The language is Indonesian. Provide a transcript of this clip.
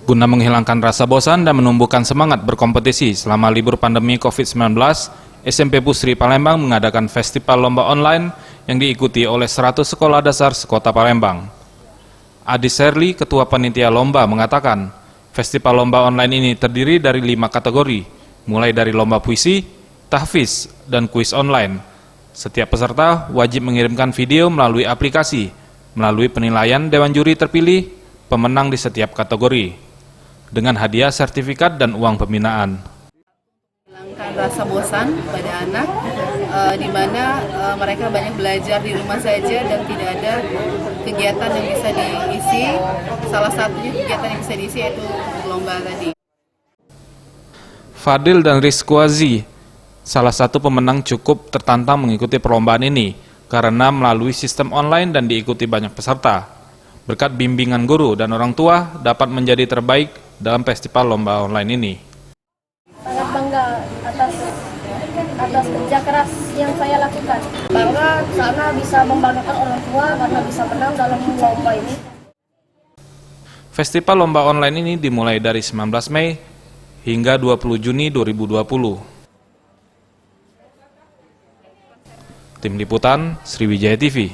Guna menghilangkan rasa bosan dan menumbuhkan semangat berkompetisi selama libur pandemi COVID-19, SMP Pusri Palembang mengadakan festival lomba online yang diikuti oleh 100 sekolah dasar sekota Palembang. Adi Serli, Ketua Panitia Lomba, mengatakan, festival lomba online ini terdiri dari 5 kategori, mulai dari lomba puisi, tahfiz, dan kuis online. Setiap peserta wajib mengirimkan video melalui aplikasi, melalui penilaian Dewan Juri terpilih, pemenang di setiap kategori, dengan hadiah sertifikat dan uang pembinaan. Hilangkan rasa bosan pada anak, di mana mereka banyak belajar di rumah saja dan tidak ada kegiatan yang bisa diisi. Salah satunya kegiatan yang bisa diisi yaitu lomba tadi. Fadil dan Rizkwazi, salah satu pemenang, cukup tertantang mengikuti perlombaan ini karena melalui sistem online dan diikuti banyak peserta. Berkat bimbingan guru dan orang tua dapat menjadi terbaik dalam festival lomba online ini. Sangat bangga atas kerja keras yang saya lakukan. Bangga karena bisa membanggakan orang tua karena bisa menang dalam lomba ini. Festival lomba online ini dimulai dari 19 Mei hingga 20 Juni 2020. Tim Liputan, Sriwijaya TV.